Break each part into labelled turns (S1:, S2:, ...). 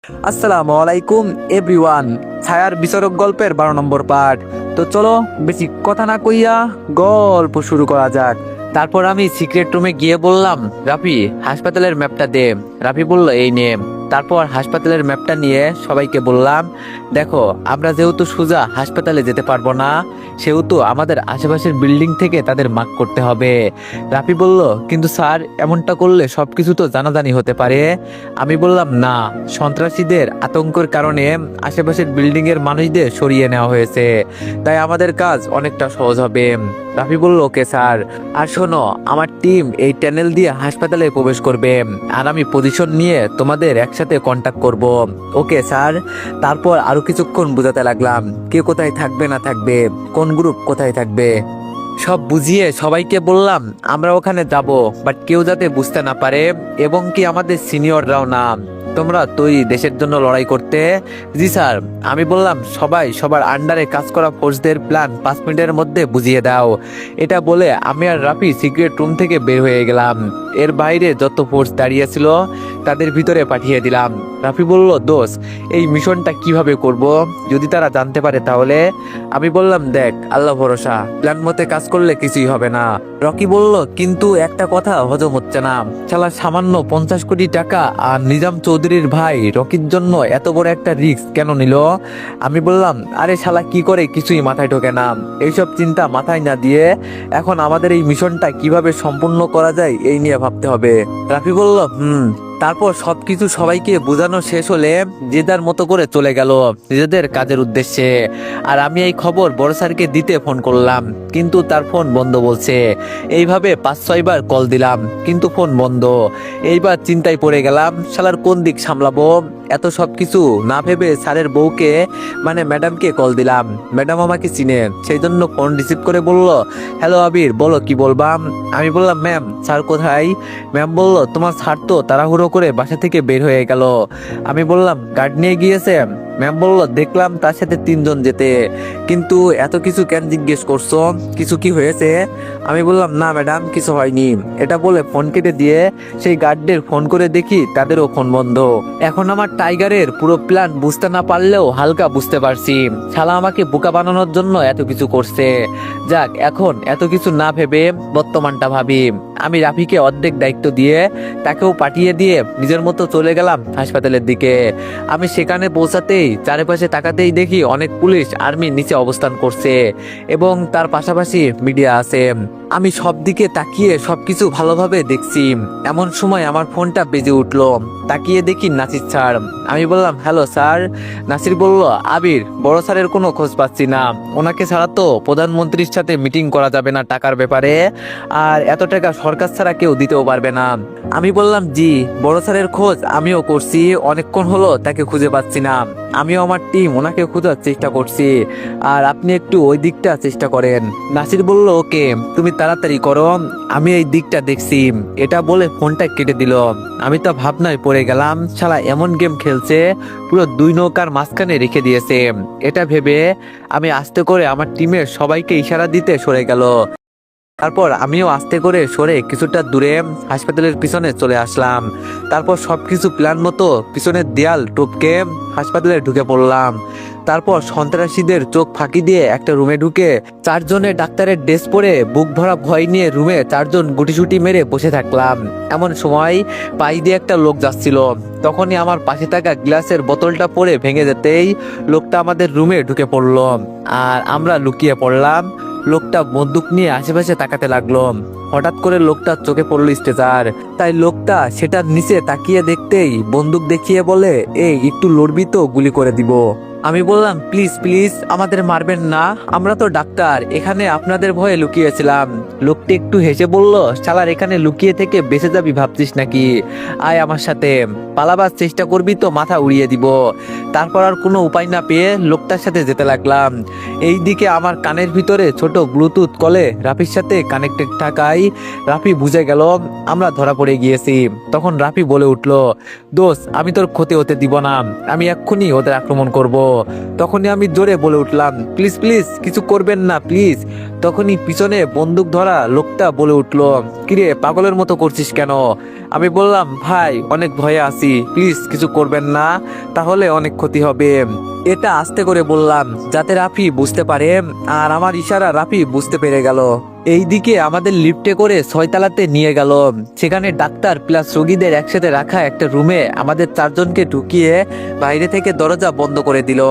S1: আসসালামু আলাইকুম এভরিওয়ান। ছায়ার বিচারক গল্পের 12 নম্বর পার্ট। তো চলো বেশি কথা না কইয়া গল্প শুরু করা যাক। তারপর আমি সিক্রেট রুমে গিয়ে বললাম, রাফি হাসপাতালের ম্যাপটা দে। রাফি বলল, এই নে। তারপর হাসপাতালের ম্যাপটা নিয়ে সবাইকে বললাম, দেখো আমরা যেহেতু সোজা হাসপাতালে যেতে পারবো না, সেহেতু আমাদের আশেপাশের বিল্ডিং থেকে তাদের মার্ক করতে হবে। রাফি বলল, কিন্তু স্যার এমনটা করলে সবকিছু তো জানাজানি হতে পারে। আমি বললাম, না, সন্ত্রাসীদের আতঙ্কের কারণে আশেপাশের বিল্ডিং এর মানুষদের সরিয়ে নেওয়া হয়েছে, তাই আমাদের কাজ অনেকটা সহজ হবে। রাফি বলল, ওকে স্যার। আর শোনো, আমার টিম এই টানেল দিয়ে হাসপাতালে প্রবেশ করবে, আর আমি পজিশন নিয়ে তোমাদের একসাথে কন্ট্যাক্ট করব। Okay sir. তারপর আরো কিছুক্ষণ বোঝাতে লাগলাম কে কোথায় থাকবে না থাকবে, কোন গ্রুপ কোথায় থাকবে, সব বুঝিয়ে সবাইকে বললাম আমরা ওখানে যাব, বাট কেউ যাতে বুঝতে না পারে, এবং কি আমাদের সিনিয়ররাও না। তোমরা তৈরি দেশের জন্য লড়াই করতে? জি স্যার। আমি বললাম, সবাই সবার আন্ডারে কাজ করা ফোর্সদের প্ল্যান 5 মিনিটের মধ্যে বুঝিয়ে দাও। এটা বলে আমি আর রাফি সিক্রেট রুম থেকে বের হয়ে গেলাম। এর বাইরে যত ফোর্স দাঁড়িয়ে ছিল তাদের ভিতরে পাঠিয়ে দিলাম। রাফি বলল, দোষ এই মিশনটা কিভাবে করব যদি তারা জানতে পারে তাহলে? আমি বললাম, দেখ আল্লাহ ভরসা, প্ল্যান মতে কাজ করলে কিছুই হবে না। রকি বলল, কিন্তু একটা কথা হজম হচ্ছে না, শালা সামান্য 50 কোটি টাকা আর নিজাম চৌধুরীর ভাই রকির জন্য এত বড় একটা রিস্ক কেন নিল? আমি বললাম, আরে শালা কি করে কিছুই মাথায় ঢোকে না। এইসব চিন্তা মাথায় না দিয়ে এখন আমাদের এই মিশনটা কিভাবে সম্পূর্ণ করা যায় এই নিয়ে ভাবতে হবে। রাফি বলল, তারপর সবকিছু সবাইকে বোঝানো শেষ হলে যে যার মতো করে চলে গেল নিজেদের কাজের উদ্দেশ্যে। আর আমি এই খবর বড় স্যারকে দিতে ফোন করলাম, কিন্তু তার ফোন বন্ধ বলছে। এইভাবে 5-6 বার কল দিলাম, কিন্তু ফোন বন্ধ। এইবার চিন্তায় পড়ে গেলাম, শালার কোন দিক সামলাবো। এত সবকিছু না ভেবে স্যারের বউকে মানে ম্যাডামকে কল দিলাম। ম্যাডাম আমাকে চিনে, সেই জন্য ফোন রিসিভ করে বলল, হ্যালো আবির, বলো কি বলবাম। আমি বললাম, ম্যাম স্যার কোথায়? ম্যাম বলল, তোমার স্যার তো তাড়াহুড়ো করে বাসা থেকে বের হয়ে গেল। আমি বললাম, গার্ড নিয়ে গিয়েছে? ম্যাম বলল, দেখলাম তার সাথে 3 জন যেতে, কিন্তু এত কিছু কেন জিজ্ঞেস করছো, কিছু কি হয়েছে? আমি বললাম, না ম্যাডাম কিছু হয়নি। এটা বলে ফোন কেটে দিয়ে সেই গার্ডদের ফোন করে দেখি তাদেরও ফোন বন্ধ। এখন আমার টাইগারের পুরো প্ল্যান বুঝতে না পারলেও হালকা বুঝতে পারছি, শালা আমাকে বোকা বানানোর জন্য এত কিছু করছে। যাক, এখন এত কিছু না ভেবে বর্তমানটা ভাবি। আমি রাফিকে অর্ধেক দায়িত্ব দিয়ে তাকেও পাঠিয়ে দিয়ে নিজের মতো চলে গেলাম হাসপাতালের দিকে। আমি সেখানে পৌঁছাতেই চারিপাশে তাকাতেই দেখি অনেক পুলিশ আর্মি নিচে অবস্থান করছে, এবং তার পাশাপাশি মিডিয়া আছে। আমি সব দিকে তাকিয়ে সবকিছু ভালোভাবে দেখছি। এমন সময় আমার ফোনটা বেজে উঠলো। তাকিয়ে দেখি নাসির স্যার। আমি বললাম, হ্যালো স্যার। নাসির বলল, আবির, বড় স্যারের কোনো খোঁজ পাচ্ছি না, ওনাকে ছাড়া তো প্রধানমন্ত্রীর সাথে মিটিং করা যাবে না টাকার ব্যাপারে, আর এত টাকা সরকার ছাড়া কেউ দিতেও পারবে না। আমি বললাম, জি বড় স্যারের খোঁজ আমিও করছি, অনেকক্ষণ হলো তাকে খুঁজে পাচ্ছি না। আমিও আমার টিম ওনাকে খোঁজার চেষ্টা করছি, আর আপনি একটু ওই দিকটা চেষ্টা করেন। নাসির বলল, ওকে তুমি তাড়াতাড়ি করো, আমি এই দিকটা দেখছি। এটা বলে ফোনটা কেটে দিল। আমি তো ভাবনায় পড়ে গেলাম, শালা এমন গেম খেলছে পুরো 2 নৌকার মাঝখানে রেখে দিয়েছে। এটা ভেবে আমি আস্তে করে আমার টিমের সবাইকে ইশারা দিতে সরে গেল। তারপর আমিও আস্তে করে সরে কিছুটা দূরে হাসপাতালের পিছনে চলে আসলাম। তারপর সবকিছু প্ল্যান মতো পিছনের দেয়াল টপকে হাসপাতালে ঢুকে পড়লাম। তারপর সন্ত্রাসীদের চোখ ফাঁকি দিয়ে একটা রুমে ঢুকে 4 জনের ডাক্তারের ড্রেস পরে বুক ভরা ভয় নিয়ে রুমে 4 জন গুটিসুটি মেরে বসে থাকলাম। এমন সময় পাশ দিয়ে একটা লোক যাচ্ছিল। তখনই আমার পাশে থাকা গ্লাসের বোতলটা পড়ে ভেঙে যেতেই লোকটা আমাদের রুমে ঢুকে পড়লো, আর আমরা লুকিয়ে পড়লাম। লোকটা বন্দুক নিয়ে আশেপাশে তাকাতে লাগলো। হঠাৎ করে লোকটার চোখে পড়লো স্ট্রেচার, তাই লোকটা সেটার নিচে তাকিয়ে দেখতেই বন্দুক দেখিয়ে বলে, এই একটু লড়বি তো গুলি করে দিব। আমি বললাম, প্লিজ প্লিজ আমাদের মারবেন না, আমরা তো ডাক্তার, এখানে আপনাদের ভয়ে লুকিয়েছিলাম। লোকটি একটু হেসে বলল, শালার এখানে লুকিয়ে থেকে বেঁচে যাবি ভাবছিস নাকি? আয় আমার সাথে, পালাবার চেষ্টা করবি তো মাথা উড়িয়ে দিব। তারপর আর কোনো উপায় না পেয়ে লোকটার সাথে যেতে লাগলাম। এইদিকে আমার কানের ভিতরে ছোট ব্লুটুথ কলে রাফির সাথে কানেক্টেড থাকায় রাফি বুঝে গেল আমরা ধরা পড়ে গিয়েছি। তখন রাফি বলে উঠল, দোস্ত আমি তোর ক্ষতি হতে দিব না, আমি এক্ষুনি ওদের আক্রমণ করব। তখনই আমি জোরে বলে উঠলাম, প্লিজ প্লিজ কিছু করবেন না প্লিজ। তখনই পিছনে বন্দুক ধরা লোকটা বলে উঠলো, কিরে পাগলের মতো করছিস কেন? আমি বললাম, ভাই অনেক ভয়ে আছি, প্লিজ কিছু করবেন না, তাহলে অনেক ক্ষতি হবে। এটা আস্তে করে বললাম যাতে রাফি বুঝতে পারে, আর আমার ইশারা রাফি বুঝতে পেরে গেল। এইদিকে আমাদের লিফটে করে 6 তলাতে নিয়ে গেল। সেখানে ডাক্তার প্লাস রোগীদের একসাথে রাখা একটা রুমে আমাদের 4 জনকে ঢুকিয়ে বাইরে থেকে দরজা বন্ধ করে দিল।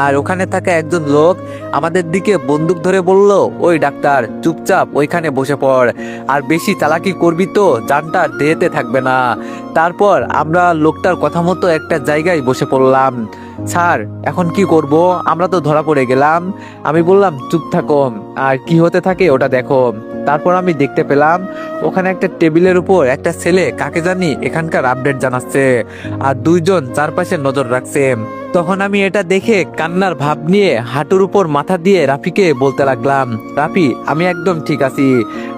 S1: আর ওখানে থাকা একজন লোক আমাদের দিকে বন্দুক ধরে বলল, ওই ডাক্তার চুপচাপ ওইখানে বসে পড়, আর বেশি চালাকি করবি তো জানটা দেহেতে থাকবে না। তারপর আমরা লোকটার কথা মতো একটা জায়গায় বসে পড়লাম। স্যার এখন কি করব? আমরা তো ধরা পড়ে গেলাম। আমি বললাম, চুপ থাকো, আর কি হতে থাকে ওটা দেখো। তারপর আমি দেখতে পেলাম ওখানে একটা টেবিলের উপর একটা ছেলে কাকে জানি এখানকার আপডেট জানাচ্ছে, আর 2 জন চারপাশে নজর রাখছে। তখন আমি এটা দেখে কান্নার ভাব নিয়ে হাঁটুর উপর মাথা দিয়ে রাফিকে বলতে লাগলাম, রাফি আমি একদম ঠিক আছি,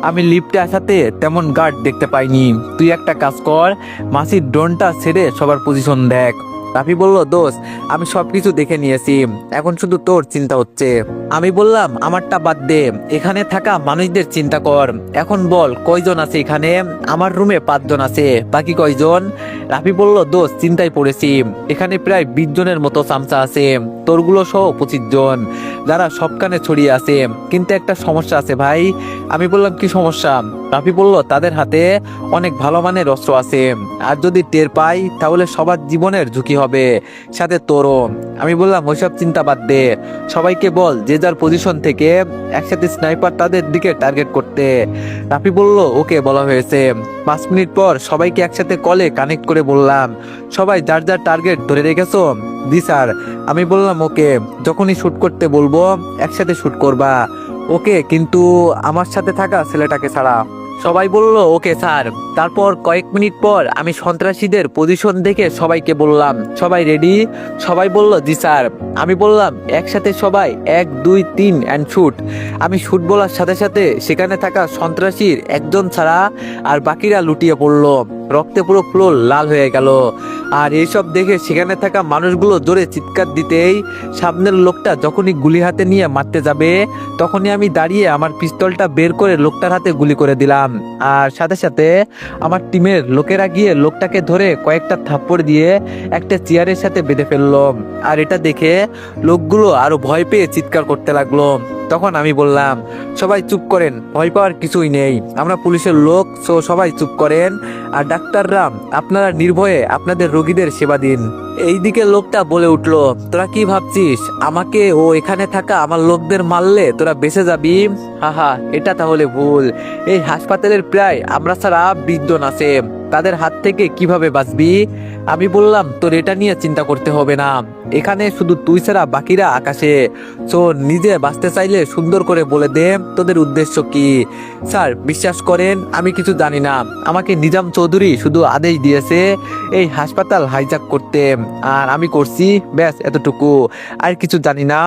S1: আমি লিফটে আসাতে তেমন গার্ড দেখতে পাইনি। তুই একটা কাজ কর, মাসির ড্রোনটা ছেড়ে সবার পজিশন দেখ। রাফি বলল, দোস্ত আমি সবকিছু দেখে নিয়েছি, এখন শুধু তোর চিন্তা হচ্ছে। আমি বললাম, আমারটা বাদ দে, এখানে থাকা মানুষদের চিন্তা কর। এখন বল কয়জন আছে এখানে? আমার রুমে 5 জন আছে, বাকি কয়জন? রাফি বলল, দোস্ত চিন্তায় পড়েছি, এখানে প্রায় 20 জনের মতো চামচা আছে, তোরগুলো সহ 25 জন, যারা সবখানে ছড়িয়ে আছে। কিন্তু একটা সমস্যা আছে ভাই। আমি বললাম, কি সমস্যা? রাফি বলল, তাদের হাতে অনেক ভালো মানের অস্ত্র আছে, আর যদি টের পাই তাহলে সবার জীবনের ঝুঁকি হবে, সাথে তোরও। আমি বললাম, ওইসব চিন্তা বাদ দে, সবাইকে বল যে যার পজিশন থেকে একসাথে স্নাইপার তাদের দিকে টার্গেট করতে। রাফি বলল, ওকে বলা হয়েছে। 5 মিনিট পর সবাইকে একসাথে কলে কানেক্ট করে বললাম, সবাই যার যার টার্গেট ধরে রেখেছো? জি স্যার। আমি বললাম, ওকে, যখনই শুট করতে বলবো একসাথে শুট করবা, ওকে, কিন্তু আমার সাথে থাকা ছেলেটাকে ছাড়া। সবাই বলল, ওকে স্যার। তারপর কয়েক মিনিট পর আমি সন্ত্রাসীদের পজিশন দেখে সবাইকে বললাম, সবাই রেডি? সবাই বলল, জি স্যার। আমি বললাম, একসাথে সবাই 1 2 3 অ্যান্ড শুট। আমি শুট বলার সাথে সাথে সেখানে থাকা সন্ত্রাসীর একজন ছাড়া আর বাকিরা লুটিয়ে পড়লো, রক্তে পুরো ফ্লোর লাল হয়ে গেল। আর এইসব দেখে সেখানে থাকা মানুষগুলো জোরে চিৎকার দিতেই সামনের লোকটা যখনই গুলি হাতে নিয়ে মারতে যাবে, তখনই আমি দাঁড়িয়ে আমার পিস্তলটা বের করে লোকটার হাতে গুলি করে দিলাম। আর সাথে সাথে আমার টিমের লোকেরা গিয়ে লোকটাকে ধরে কয়েকটা থাপ্পড় দিয়ে একটা চেয়ারের সাথে বেঁধে ফেললো। আর এটা দেখে লোকগুলো আরো ভয় পেয়ে চিৎকার করতে লাগলো। তখন আমি বললাম, সবাই চুপ করেন, ভয় পাওয়ার কিছুই নেই, আমরা পুলিশের লোক, সো সবাই চুপ করেন। আর ডাক্তাররা, আপনারা নির্ভয়ে আপনাদের রোগীদের সেবা দিন। এইদিকে লোকটা বলে উঠলো, তোরা কি ভাবছিস আমাকে ও এখানে থাকা আমার লোকদের মারলে তোরা বেঁচে যাবি? হাহা, এটা তাহলে ভুল। এই হাসপাতালের প্রায় আমরা ছাড়া 20 জন আছে, তাদের হাত থেকে কিভাবে বাঁচবি? আমি বললাম, তোর এটা নিয়ে চিন্তা করতে হবে না, এখানে শুধু তুই ছাড়া বাকিরা আকাশে। সো নিজে বাঁচতে চাইলে সুন্দর করে বলে দে তোদের উদ্দেশ্য কি। স্যার বিশ্বাস করেন আমি কিছু জানি না, আমাকে নিজাম চৌধুরী শুধু আদেশ দিয়েছে এই হাসপাতাল হাইজ্যাক করতে, আর আমি করছি, ব্যাস এতটুকু, আর কিছু জানি না।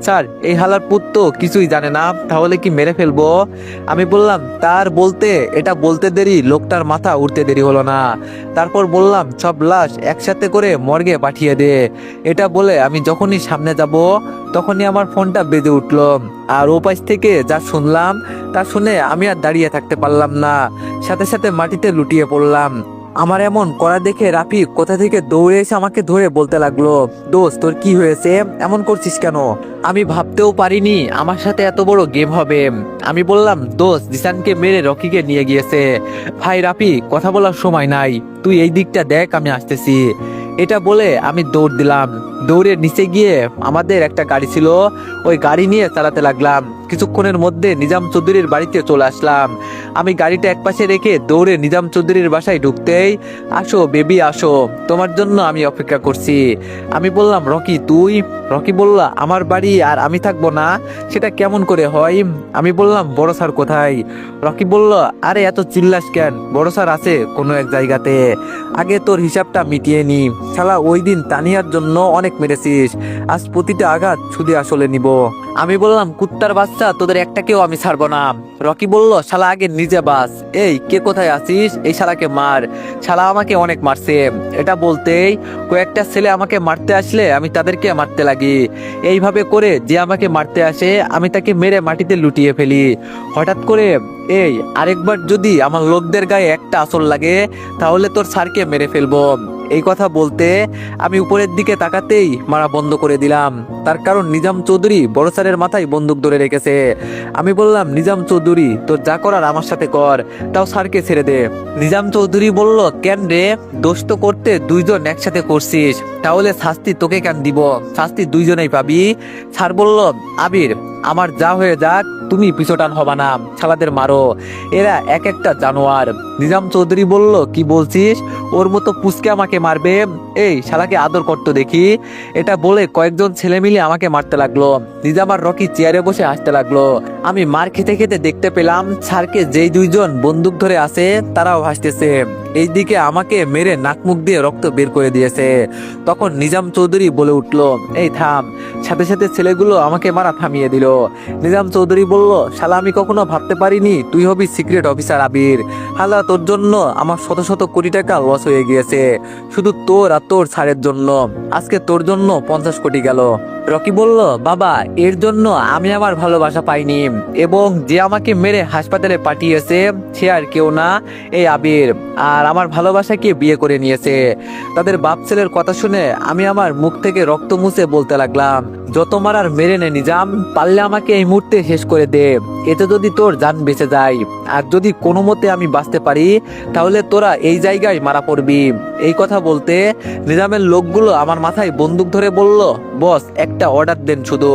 S1: স্যার এই হালার পুত তো কিছুই জানে না, তাহলে কি মেরে ফেলবো? আমি বললাম, তার বলতে এটা বলতে দেরি লোকটার মাথা উঠতে দেরি হলো না। তারপর বললাম, সব লাশ একসাথে করে মর্গে পাঠিয়ে দে। এটা বলে আমি যখনই সামনে যাব তখনই আমার ফোনটা বেজে উঠলো। আর ও পাশ থেকে যা শুনলাম তা শুনে আমি আর দাঁড়িয়ে থাকতে পারলাম না, সাথে সাথে মাটিতে লুটিয়ে পড়লাম। আমার এমন করা দেখে রাফি কোথা থেকে দৌড়ে এসে আমাকে ধরে বলতে লাগলো, দোস্ত তোর কি হয়েছে, এমন করছিস কেন? আমি ভাবতেও পারিনি আমার সাথে এত বড় গেম হবে। আমি বললাম, দোস্ত জিসানকে মেরে রকিকে নিয়ে গিয়েছে। ভাই রাফি কথা বলার সময় নাই, তুই এই দিকটা দেখ, আমি আসতেছি। এটা বলে আমি দৌড় দিলাম। দৌড়ে নিচে গিয়ে আমাদের একটা গাড়ি ছিল, ওই গাড়ি নিয়ে চালাতে লাগলাম। কিছুক্ষণের মধ্যে নিজাম চৌধুরীর বাড়িতে চলে আসলাম। আমি গাড়িটা একপাশে রেখে দৌড়ে নিজাম চৌধুরীর বাসায় ঢুকতেই, আসো বেবি আসো, তোমার জন্য আমি অপেক্ষা করছি। আমি বললাম, রকি তুই? রকি বলল, আমার বাড়ি আর আমি থাকবো না, সেটা কেমন করে হয়? আমি বললাম, বড় স্যার কোথায়? রকি বলল, আরে এত চিল্লাস কেন, বড় স্যার আছে কোনো এক জায়গাতে, আগে তোর হিসাবটা মিটিয়ে নি। শালা ওই দিন তানিয়ার জন্য অনেক মেরেছিস, আজ প্রতিটা আঘাত সুদে আসলে নিব। আমি বললাম কুত্তার বাচ্চা, তোদের একটাকেও আমি ছাড়বো না। রকি বলল, শালা আগে নিজে বাস। এই কে কোথায় আছিস, এই শালাকে মার, শালা আমাকে অনেক মারছে। এটা বলতেই কয়েকটা ছেলে আমাকে মারতে আসলে আমি তাদেরকে মারতে লাগি। এইভাবে করে যে আমাকে মারতে আসে আমি তাকে মেরে মাটিতে লুটিয়ে ফেলি। হঠাৎ করে এই আরেকবার যদি আমার লোকদের গায়ে একটা আঁচড় লাগে তাহলে তোর স্যারকে মেরে ফেলবো। এই কথা বলতে আমি উপরের দিকে তাকাতেই মারা বন্ধ করে দিলাম। তার কারণ নিজাম চৌধুরী বড় স্যারের মাথায় বন্দুক ধরে রেখেছে। আমি বললাম, নিজাম চৌধুরী তোর যা করার আমার সাথে কর, তাও স্যারকে ছেড়ে দে। নিজাম চৌধুরী বলল, কেন রে, দোষ তো করতে দুইজন একসাথে করছিস, তাহলে শাস্তি তোকে কেন দিব, শাস্তি দুইজনেই পাবি। স্যার বলল, আবির আমার যা হয়ে যাক তুমি পিছটান হবা না, শালাদের মারো, এরা এক একটা জানোয়ার। নিজাম চৌধুরী বলল, কি বলছিস, ওর মতো পুচকে আমাকে মারবে, এই শালাকে আদর করতো দেখি। এটা বলে কয়েকজন ছেলে মিলে আমাকে মারতে লাগলো। নিজাম আর রকি চেয়ারে বসে হাসতে লাগলো। আমি মার খেতে খেতে দেখতে পেলাম স্যারকে যেই দুইজন বন্দুক ধরে আছে তারাও হাসতেছে। এইদিকে আমাকে মেরে নাক মুখ দিয়ে রক্ত বের করে দিয়েছে। তখন নিজাম চৌধুরী বলে উঠলো, এই থাম। সাথে সাথে ছেলেগুলো আমাকে মারা থামিয়ে দিল। নিজাম চৌধুরী বলল, শালা আমি কখনো ভাবতে পারিনি তুই হবি সিক্রেট অফিসার আবির। হালা তোর জন্য আমার শত শত কোটি টাকা লস হয়ে গিয়েছে, শুধু তোর আর তোর স্যারের জন্য। আজকে তোর জন্য 50 কোটি গেল। রকি বলল, বাবা এর জন্য আমি আমার ভালোবাসা পাইনি, এবং যে আমাকে মেরে হাসপাতালে পাঠিয়েছে সে আর কেউ না, এই আবির। আর আমার ভালোবাসাকে বিয়ে করে নিয়েছে। তাদের বাপ ছেলের কথা শুনে আমি আমার মুখ থেকে রক্ত মুছে বলতে লাগলাম, যত মারার মেরে নে নিজাম, পারলে আমাকে এই মুহূর্তে শেষ করে দে, এতে যদি তোর জান বেঁচে যায়। আর যদি কোনো মতে আমি বাঁচতে পারি তাহলে তোরা এই জায়গায় মারা পড়বি। এই কথা বলতে নিজামের লোকগুলো আমার মাথায় বন্দুক ধরে বলল, বস একটা অর্ডার দেন, শুধু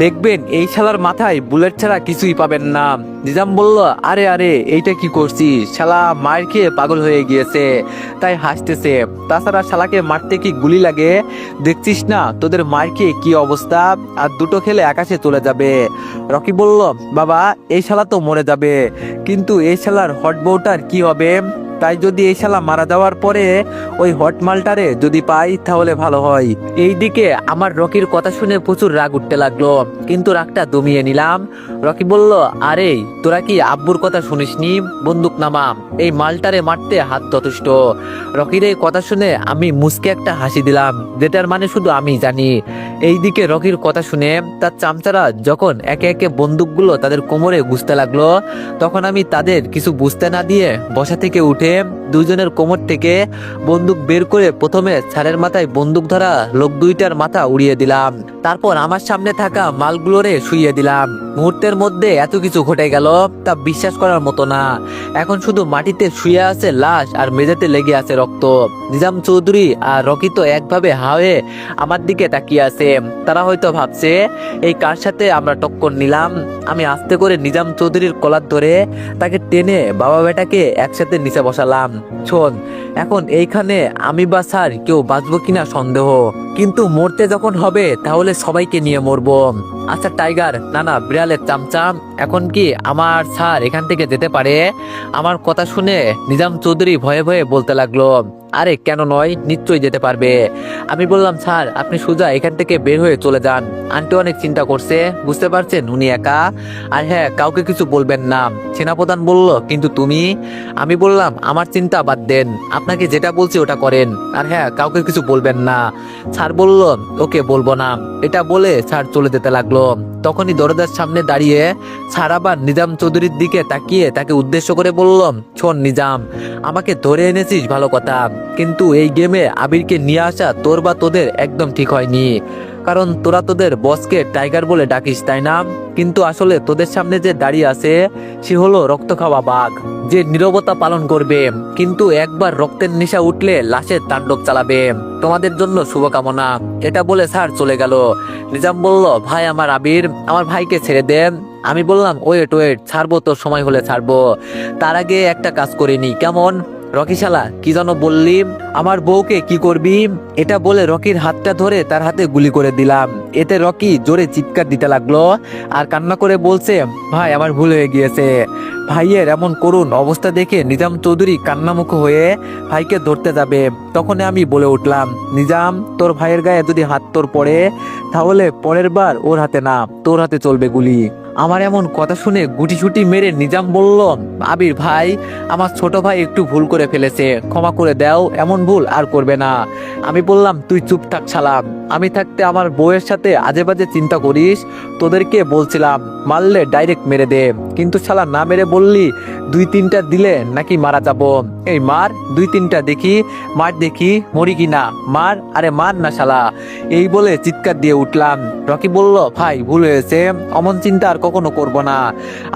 S1: দেখবেন এই শালার মাথায় বুলেট ছাড়া কিছুই পাবেন না। নিজাম বলল, আরে আরে এইটা কি করছিস, শালা মার খেয়ে পাগল হয়ে গিয়েছে তাই হাসতেছে, তাছাড়া শালাকে মারতে কি গুলি লাগে, দেখছিস না তোদের মার খেয়ে কি অবস্থা, আর দুটো খেলে আকাশে চলে যাবে। রকি বলল, বাবা এই শালা তো মরে যাবে, কিন্তু এই শালার হট বউটার কি হবে, তাই যদি এই শালা মারা যাওয়ার পরে ওই হট মালটারে যদি পাই তাহলে ভালো হয়। এইদিকে আমার রকির কথা শুনে প্রচুর রাগ উঠতে লাগলো, কিন্তু রাগটা দমিয়ে নিলাম। রকি বলল, আরে তোরা কি আব্বুর কথা শুনিসনি, বন্দুক নামা, এই মালটারে মারতে হাত যথেষ্ট। রকির এই কথা শুনে আমি মুচকে একটা হাসি দিলাম, যেটার মানে শুধু আমি জানি। এইদিকে রকির কথা শুনে তার চামচারা যখন একে একে বন্দুকগুলো তাদের কোমরে গুজতে লাগলো, তখন আমি তাদের কিছু বুঝতে না দিয়ে বসা থেকে উঠে দুজনের কোমর থেকে বন্দুক বের করে প্রথমে স্যারের মাথায় বন্দুক ধরা লোক দুইটার মাথা উড়িয়ে দিলাম। তারপর আমার সামনে থাকা মালগুলোরে শুইয়ে দিলাম। মুহূর্তের মধ্যে এত কিছু ঘটে গেল তা বিশ্বাস করার মতো না। এখন শুধু মাটিতে শুয়ে আছে লাশ আর মেঝেতে লেগে আছে রক্ত। নিজাম চৌধুরী আর রকি তো একভাবে হাওয়ে আমার দিকে তাকিয়ে আছে। তারা হয়তো ভাবছে এই কার সাথে আমরা টক্কর নিলাম। আমি আস্তে করে নিজাম চৌধুরীর কলার ধরে তাকে টেনে বাবা বেটাকে একসাথে নিচে বসালাম। শোন, এখন এইখানে আমি বা স্যার কেউ বাঁচবো কিনা সন্দেহ, কিন্তু মরতে যখন হবে তাহলে সবাইকে নিয়ে মরবো। আচ্ছা টাইগার, না না বিড়ালের চামচাম, এখন কি আমার স্যার এখান থেকে যেতে পারে? আমার কথা শুনে নিজাম চৌধুরী ভয়ে ভয়ে বলতে লাগলো, আরে কেন নয়, নিশ্চয়ই যেতে পারবে। আমি বললাম, স্যার আপনি সোজা এখান থেকে বের হয়ে চলে যান, আন্টি অনেক চিন্তা করছে, বুঝতে পারছেন উনি একা, আর হ্যাঁ কাউকে কিছু বলবেন না। সেনাপ্রধান বলল, কিন্তু তুমি? আমি বললাম, আমার চিন্তা বাদ দেন, আপনাকে যেটা বলছি ওটা করেন, আর হ্যাঁ কাউকে কিছু বলবেন না। স্যার বলল, ওকে বলবো না। এটা বলে স্যার চলে যেতে লাগলো। তখনই দরজার সামনে দাঁড়িয়ে স্যার আবার নিজাম চৌধুরীর দিকে তাকিয়ে তাকে উদ্দেশ্য করে বলল, শোন নিজাম, আমাকে ধরে এনেছিস ভালো কথা, কিন্তু এই গেমে আবিরকে নিয়ে আসা তোর বা তোদের একদম ঠিক হয়নি। কারণ তোরা তোদের বসকে টাইগার বলে ডাকিস, তাই না? কিন্তু আসলে তোদের সামনে যে দাঁড়িয়ে আছে সে হলো রক্ত খাওয়া বাঘ, যে নীরবতা পালন করবে, কিন্তু একবার রক্তের নেশা উঠলে লাশের তাণ্ডব চালাবে। তোমাদের জন্য শুভকামনা। এটা বলে স্যার চলে গেল। নিজাম বলল, ভাই আমার আবির, আমার ভাইকে ছেড়ে দেন। আমি বললাম, ওয়েট ওয়েট, ছাড়বো, তোর সময় হলে ছাড়বো, তার আগে একটা কাজ করিনি, কেমন? রকি শালা কি যেন বললি, আমার বউকে কি করবি? এটা বলে রকির হাতটা ধরে তার হাতে গুলি করে দিলাম। এতে রকি জোরে চিৎকার দিতে লাগলো আর কান্না করে বলছে, ভাই আমার ভুল হয়ে গিয়েছে। ভাইয়ের এমন করুণ অবস্থা দেখে নিজাম চৌধুরী কান্নামুখ হয়ে ভাইকে ধরতে যাবে, তখন আমি বলে উঠলাম, নিজাম তোর ভাইয়ের গায়ে যদি হাত তোর পড়ে তাহলে পরের বার ওর হাতে না তোর হাতে চলবে গুলি। আমার এমন কথা শুনে গুটিসুটি মেরে নিজাম বলল, আবির ভাই আমার ছোট ভাই একটু ভুল করে ফেলেছে, ক্ষমা করে দাও, এমন ভুল আর করবে না। আমি বললাম, তুই চুপ থাক শালা, আমি থাকতে আমার বউয়ের সাথে আজে বাজে চিন্তা করিস? তোদেরকে বলছিলাম মারলে ডাইরেক্ট মেরে দে, কিন্তু শালা না মেরে বললি 2-3টা দিলে নাকি মারা যাব। এই মার 2-3টা দেখি, মার দেখি মরি কিনা, মার, আরে মার না শালা। এই বলে চিৎকার দিয়ে উঠলাম। রকি বলল, ভাই ভুল হয়েছে, অমন চিন্তা আর কখনো করব না।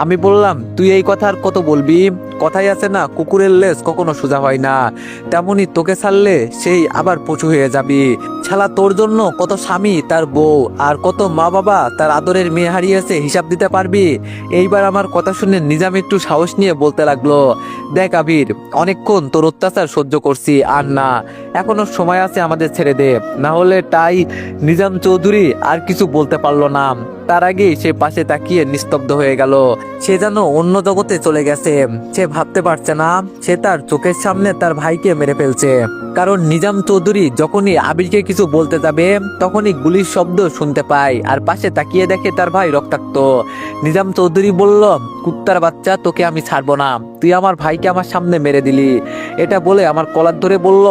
S1: আমি বললাম, তুই এই কথা আর কত বলবি? কথাই আছে না, কুকুরের লেজ কখনো সোজা হয় না, তেমনি তোকে ছাড়লে সেই আবার পশু হয়ে যাবি। শালা তোর জন্য কত স্বামী তার বউ আর কত মা বাবা তার আদরের মেয়ে হারিয়েছে, হিসাব দিতে পারবি? এইবার আমার কথা শুনে নিজাম একটু সাহস নিয়ে বলতে লাগলো, দেখ আবির, অনেকক্ষণ তোর অত্যাচার সহ্য করছি, আর না, এখনো সময় আছে, আমাদের ছেড়ে দে না হলে। তাই নিজাম চৌধুরী আর কিছু বলতে পারলো না, তার আগেই সে পাশে তাকিয়ে নিস্তব্ধ হয়ে গেল। সে যেন অন্য জগতে চলে গেছে। সে ভাবতে পারছে না সে তার চোখের সামনে তার ভাইকে মেরে ফেলছে। কারণ নিজাম চৌধুরী যখনই আবিরকে কিছু বলতে যাবে তখনই গুলির শব্দ শুনতে পায় আর পাশে তাকিয়ে দেখে তার ভাই রক্তাক্ত। নিজাম চৌধুরী বলল, কুত্তার বাচ্চা, তোকে আমি ছাড়বো না, তুই আমার ভাইকে আমার সামনে মেরে দিলি। এটা বলে আমার কলার ধরে বলল।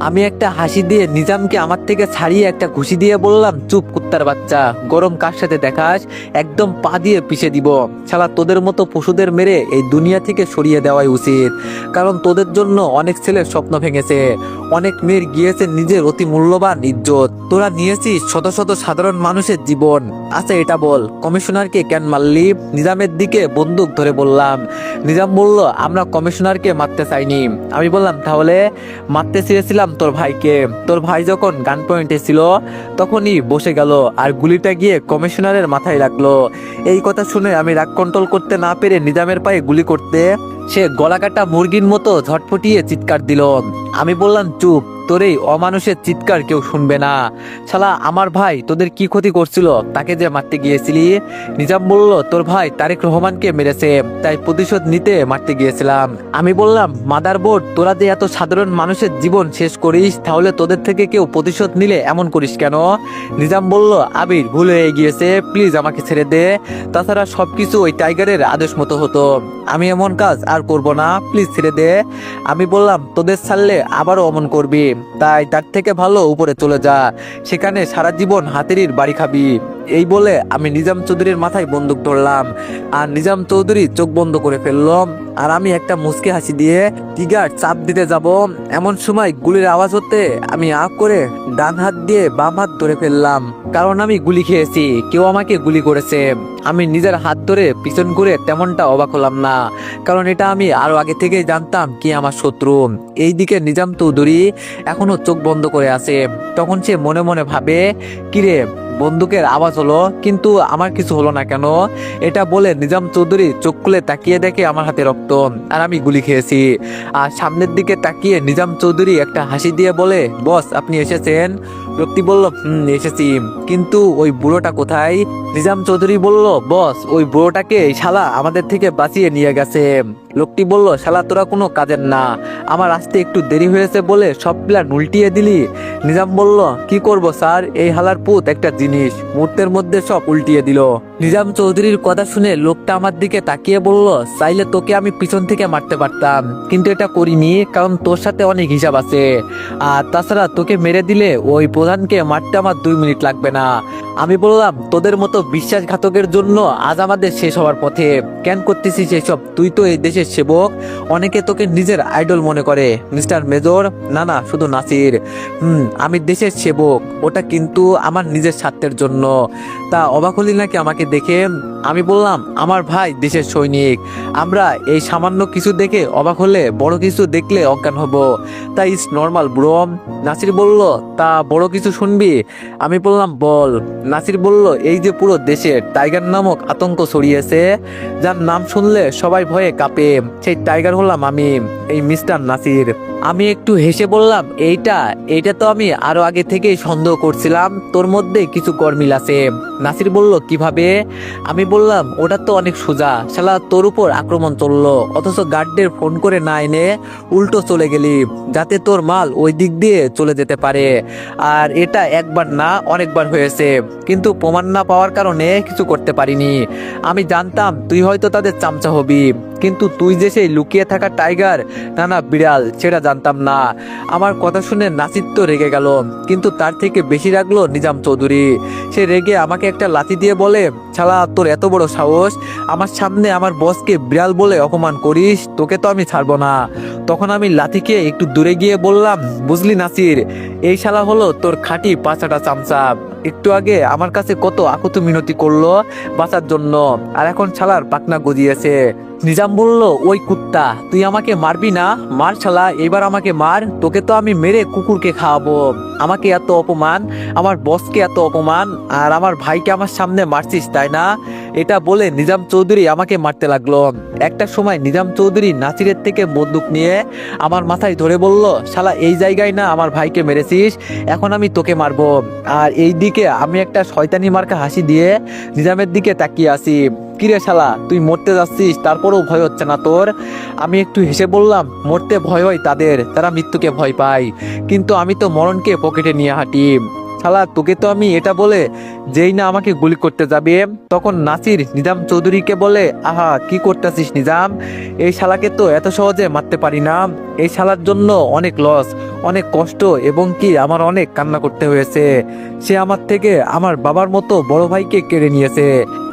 S1: আমি একটা হাসি দিয়ে নিজামকে আমার থেকে ছাড়িয়ে একটা ঘুষি দিয়ে বললাম, চুপ কুত্তার বাচ্চা, গরম কার সাথে দেখাস, একদম পা দিয়ে পিষে দিব। শালা তোদের মতো পশুদের মেরে এই দুনিয়া থেকে সরিয়ে দেওয়াই উচিত, কারণ তোদের জন্য অনেক ছেলের স্বপ্ন ভেঙেছে, অনেক মেয়ের গিয়েছে নিজের অতি মূল্যবান ইজ্জত, তোরা নিয়েছিস শত শত সাধারণ মানুষের জীবন। আচ্ছা এটা বল, কমিশনারকে কেন মারলি? নিজামের দিকে বন্দুক ধরে বললাম। নিজাম বলল, আমরা কমিশনারকে মারতে চাইনি। আমি বললাম, তাহলে? মারতে চেয়েছিলাম তোর ভাইকে। তোর ভাই যখন গান পয়েন্টে ছিল তখনই বসে গেল আর গুলিটা গিয়ে কমিশনারের মাথায় লাগলো। এই কথা শুনে আমি রাগ কন্ট্রোল করতে না পেরে নিজামের পায়ে গুলি করতে সে গলাকাটা মুরগির মতো ঝটপটিয়ে চিৎকার দিল। আমি বললাম, চুপ, তোর এই অমানুষের চিৎকার কেউ শুনবে না। শালা আমার ভাই তোদের কি ক্ষতি করছিল তাকে যে মারতে গিয়েছিলি? নিজাম বলল, তোর ভাই তারেক রহমানকে মেরেছে, তাই প্রতিশোধ নিতে মারতে গিয়েছিলাম। আমি বললাম, মাদারবোর্ড, তোরা যে এত সাধারণ মানুষের জীবন শেষ করিস, তাহলে তোদের থেকে কেউ প্রতিশোধ নিলে এমন করিস কেন? নিজাম বলল, আবির ভুল হয়ে গিয়েছে, প্লিজ আমাকে ছেড়ে দে, তাছাড়া সবকিছু ওই টাইগারের আদেশ মতো হতো, আমি এমন কাজ আর করব না, প্লিজ ছেড়ে দে। আমি বললাম, তোদের ছাড়লে আবারও অমন করবি, তাই তার থেকে ভালো উপরে চলে যা, সেখানে সারা জীবন হাতেরির বাড়ি খাবি। এই বলে আমি নিজাম চৌধুরীর মাথায় বন্দুক ধরলাম আর নিজাম চৌধুরী চোখ বন্ধ করে ফেলল আর আমি একটা মুচকি হাসি দিয়ে টিগার চাপ দিতে যাব, এমন সময় গুলির আওয়াজ হতে আমি আপ করে ডান হাত দিয়ে বাম হাত ধরে ফেললাম, কারণ আমি গুলি খেয়েছি, কেউ আমাকে গুলি করেছে। আমি নিজের হাত ধরে পিছন ঘুরে তেমনটা অবাক হলাম না, কারণ এটা আমি আরো আগে থেকেই জানতাম কি আমার শত্রু। এইদিকে নিজাম চৌধুরী এখনো চোখ বন্ধ করে আছে। তখন সে মনে মনে ভাবে, কিরে বন্দুকের আওয়াজ হলো কিন্তু আমার কিছু হলো না কেন? এটা বলে নিজাম চৌধুরী চোখ খুলে তাকিয়ে দেখে আমার হাতে রক্ত আর আমি গুলি খেয়েছি। আর সামনের দিকে তাকিয়ে নিজাম চৌধুরী একটা হাসি দিয়ে বলে, বস আপনি এসেছেন? লোকটি বলল, এসেছি, কিন্তু ওই বুড়োটা কোথায়? নিজাম চৌধুরী বলল, বস ওই বুড়োটাকে শালা আমাদের থেকে বাঁচিয়ে নিয়ে গেছে। লোকটি বলল, শালা তোরা কোনো কাজের না, আমার আসতে একটু দেরি হয়েছে বলে সব প্ল্যান উল্টিয়ে দিলি। নিজাম বলল, কি করব স্যার, এই হালার পুত একটা জিনিস মুহূর্তের মধ্যে সব উল্টিয়ে দিল। নিজাম চৌধুরীর কথা শুনে লোকটা আমার দিকে তাকিয়ে বলল, চাইলে তোকে আমি পিছন থেকে মারতে পারতাম, কিন্তু এটা করিনি, কারণ তোর সাথে অনেক হিসাব আছে, আর তাছাড়া তোকে মেরে দিলে ওই প্রধানকে মারতে আমার 2 মিনিট লাগবে না। আমি বললাম, তোদের মতো বিশ্বাসঘাতকের জন্য আজ আমাদের শেষ হওয়ার পথে। কেন করতেছিস এসব? তুই তো এই দেশের সেবক, অনেকে তোকে নিজের আইডল মনে করে। মিস্টার মেজর, না না, শুধু নাসির, আমি দেশের সেবক, ওটা কিন্তু আমার নিজের স্বার্থের জন্য। তা অবাক হলি নাকি আমাকে দেখে? আমি বললাম, আমার ভাই দেশের সৈনিক, আমরা এই সামান্য কিছু দেখে অবাক হলে বড় কিছু দেখলে অজ্ঞান হব, তাই ইটস নর্মাল ব্রো। নাসির বলল, তা বড় কিছু শুনবি? আমি বললাম, বল। নাসির বলল, এই যে পুরো দেশে টাইগার নামক আতঙ্ক ছড়িয়েছে, যার নাম শুনলে সবাই ভয়ে কাঁপে, সেই টাইগার হলাম আমি, এই মিস্টার নাসির। আমি একটু হেসে বললাম, এইটা তো আমি আরো আগে থেকেই সন্দেহ করছিলাম তোর মধ্যে কিছু গরমিল আছে। নাসির বলল, কিভাবে? আমি বললাম, ওটা তো অনেক সোজা, শালা তোর উপর আক্রমণ চললো, অথচ গার্ডদের ফোন করে না এনে উল্টো চলে গেলি, যাতে তোর মাল ওই দিক দিয়ে চলে যেতে পারে। আর এটা একবার না অনেকবার হয়েছে, কিন্তু প্রমাণ না পাওয়ার কারণে কিছু করতে পারিনি। আমি জানতাম তুই হয়তো তাদের চামচা হবি, কিন্তু তুই যে সেই লুকিয়ে থাকা টাইগার না বিড়াল, সেটা জানতাম না। আমার কথা শুনে নাসির তো রেগে গেল, কিন্তু তার থেকে বেশি রাগলো নিজাম চৌধুরী। সে রেগে আমাকে একটা লাথি দিয়ে বলে, শালা তোর এত বড় সাহস, আমার সামনে আমার বসকে বিড়াল বলে অপমান করিস, তোকে তো আমি ছাড়বো না। তখন আমি লাথিকে একটু দূরে গিয়ে বললাম, বুঝলি নাসির, এই শালা হলো তোর খাঁটি পাঁচাটা চামচা। একটু আগে আমার কাছে কত আকুতি মিনতি করলো বাঁচার জন্য, আর এখন শালার পাকনা গজিয়েছে। নিজাম বলল, ওই কুত্তা, তুই আমাকে মারবি না? মার শালা, এবার আমাকে মার, তোকে তো আমি মেরে কুকুরকে খাওয়াবো। আমাকে এত অপমান, আমার বসকে এত অপমান, আর আমার ভাইকে আমার সামনে মারছিস, তাই না? এটা বলে নিজাম চৌধুরী আমাকে মারতে লাগলো। একটা সময় নিজাম চৌধুরী নাসিরের থেকে বন্দুক নিয়ে আমার মাথায় ধরে বলল, শালা এই জায়গায় না আমার ভাইকে মেরেছিস, এখন আমি তোকে মারবো। আর এই দিকে আমি একটা শয়তানি মার্কা হাসি দিয়ে নিজামের দিকে তাকিয়ে আসি। কিরে শালা, তুই মরতে যাচ্ছিস, তারপরেও ভয় হচ্ছে না তোর? আমি একটু হেসে বললাম, মরতে ভয় হয় তাদের, তারা মৃত্যুকে ভয় পায়, কিন্তু আমি তো মরণকে পকেটে নিয়ে হাঁটি। শালা তোকে তো আমি এটা বলে যেই না আমাকে গুলি করতে যাবে, তখন নাসির নিজাম চৌধুরীকে বলে, আহা কি করতেছিস নিজাম, এই শালাকে তো এত সহজে মারতে পারি না, এই শালার জন্য অনেক লস, অনেক কষ্ট, এবং কি আমার অনেক কান্না করতে হয়েছে। সে আমার থেকে আমার বাবার মতো বড় ভাইকে কেড়ে নিয়েছে,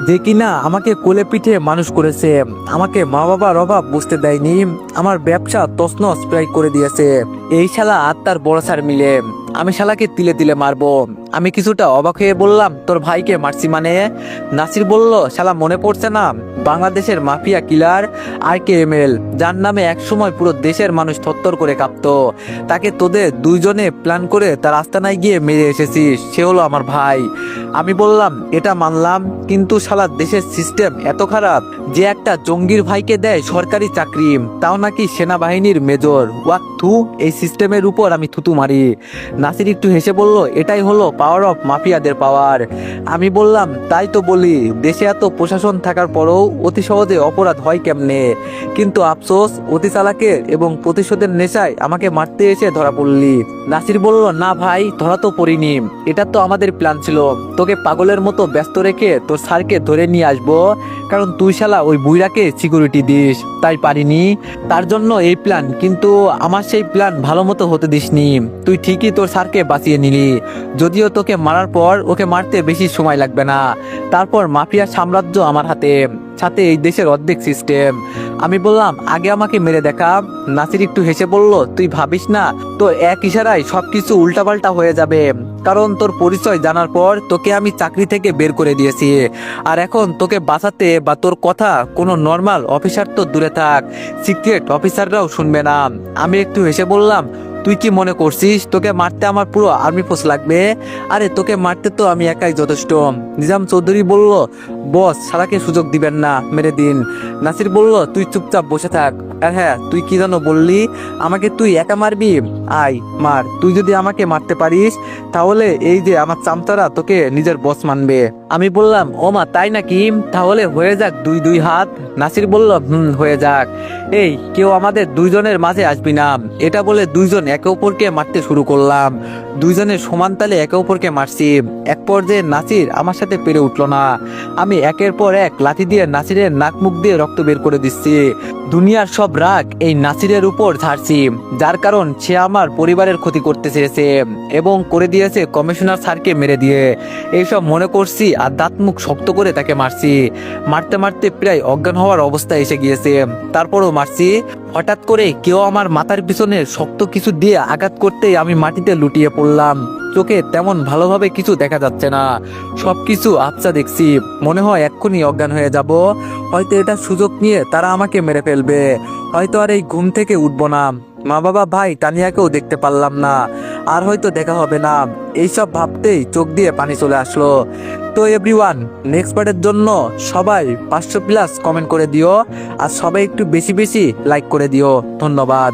S1: যে কিনা আমাকে কোলে পিঠে মানুষ করেছে, আমাকে মা বাবার অভাব বুঝতে দেয়নি, আমার ব্যবসা তছনছ প্রায় করে দিয়েছে। এই শালা আর তার বড় স্যার মিলে আমি শালাকে তিলে তিলে মারবো। আমি কিছুটা অবাক হয়ে বললাম, তোর ভাইকে মারছি মানে? নাসির বলল, শালা মনে পড়ছে না, বাংলাদেশের মাফিয়া কিলার RKML, যার নামে একসময় পুরো দেশের মানুষ থরথর করে কাঁপতো, তাকে তোদের দুইজনে প্ল্যান করে তার আস্তানায় গিয়ে মেরে এসেছিস, সে হলো আমার ভাই। আমি বললাম, এটা মানলাম, কিন্তু শালা দেশের সিস্টেম এত খারাপ যে একটা জঙ্গির ভাইকে দেয় সরকারি চাকরি, তাও নাকি সেনাবাহিনীর মেজর। ওয়াক থু, এই সিস্টেমের উপর আমি থুতু মারি। নাসির একটু হেসে বলল, এটাই হলো পাওয়ার অফ মাফিয়াদের পাওয়ার। আমি বললাম, তাই তো বলি, দেশে এত প্রশাসন থাকার পরেও অতি সহজে অপরাধ হয় কেমনে? কিন্তু আফসোস, অতি চালাকের এবং প্রতিশোধের নেশায় আমাকে মারতে এসে ধরা পড়লি। নাসির বলল, না ভাই, ধরা তো পড়িনি, এটা তো আমাদের প্ল্যান ছিল, তোকে পাগলের মতো ব্যস্ত রেখে তোর স্যারকে ধরে নিয়ে আসবো, কারণ তুই শালা ওই বুইরাকে সিকিউরিটি দিস, তাই পারিনি, তার জন্য এই প্ল্যান। কিন্তু আমার সেই প্ল্যান ভালো মতো হতে দিসনি, তুই ঠিকই তোর স্যারকে বাঁচিয়ে নিলি, যদিও তোকে মারার পর ওকে মারতে বেশি সময় লাগবে না। তারপর মাফিয়া সাম্রাজ্য আমার হাতে, সাথে এই দেশের অর্ধেক সিস্টেম। আমি বললাম, আগে আমাকে মেরে দেখা। নাসির একটু হেসে বলল, তুই ভাবিস না তোর এক ইশারায় সবকিছু উল্টাপাল্টা হয়ে যাবে, কারণ তোর পরিচয় জানার পর তোকে আমি চাকরি থেকে বের করে দিয়েছি, আর এখন তোকে বাঁচাতে বা তোর কথা কোনো নর্মাল অফিসার তো দূরে থাক, সিক্রেট অফিসাররাও শুনবে না। আমি একটু হেসে বললাম, তুই কি মনে করছিস তোকে মারতে আমার পুরো আর্মি ফোর্স লাগবে? আরে তোকে মারতে তো আমি একাই যথেষ্ট। নিজাম চৌধুরী বলল, বস শালাকে সুযোগ দিবেন না, মেরে দিন। নাসির বলল, তুই চুপচাপ বসে থাক। আর হ্যাঁ, তুই কি যেন বললি, আমাকে তুই একা মারবি? আয় মার, তুই যদি আমাকে মারতে পারিস তাহলে এই যে আমার চামচারা তোকে নিজের বস মানবে। আমি বললাম, ও মা তাই নাকি, তাহলে হয়ে যাক দুই দুই হাত। নাসির বলল, হয়ে যাক। এই কেউ আমাদের দুইজনের মাঝে আসবি না। এটা বলে দুইজন একে অপরকে মারতে শুরু করলাম, দুইজনের সমান তালে একে অপরকে মারছি। এক পর্যায়ে নাসির আমার সাথে পেরে উঠলো না, আমি একের পর এক লাথি দিয়ে নাসিরের নাক মুখ দিয়ে রক্ত বের করে দিচ্ছি। দুনিয়ার সব রাগ এই নাসিরের উপর ঝাড়ছি, যার কারণ সে আমার পরিবারের ক্ষতি করতে চেয়েছে এবং করে দিয়েছে কমিশনার স্যারকে মেরে দিয়ে। এইসব মনে করছি আর দাঁত মুখ শক্ত করে তাকে মারছি। মারতে মারতে প্রায় অজ্ঞান হওয়ার অবস্থা এসে গিয়েছে, তারপরও মারছি। হঠাৎ করে কেউ আমার মাথার পিছনে শক্ত কিছু দিয়ে আঘাত করতেই আমি মাটিতে লুটিয়ে পড়লাম। চোখে তেমন ভালোভাবে কিছু দেখা যাচ্ছে না, সবকিছু আবছা দেখছি, মনে হয় এক্ষুনি অজ্ঞান হয়ে যাব। হয়তো এটা সুযোগ নিয়ে তারা আমাকে মেরে ফেলবে, হয়তো আর এই ঘুম থেকে উঠবো না, মা বাবা ভাই তানিয়াকেও দেখতে পারলাম না, আর হয়তো দেখা হবে না। এইসব ভাবতেই চোখ দিয়ে পানি চলে আসলো। তো এভরিওয়ান, নেক্সট পার্টের জন্য সবাই 500+ কমেন্ট করে দিও, আর সবাই একটু বেশি বেশি লাইক করে দিও। ধন্যবাদ।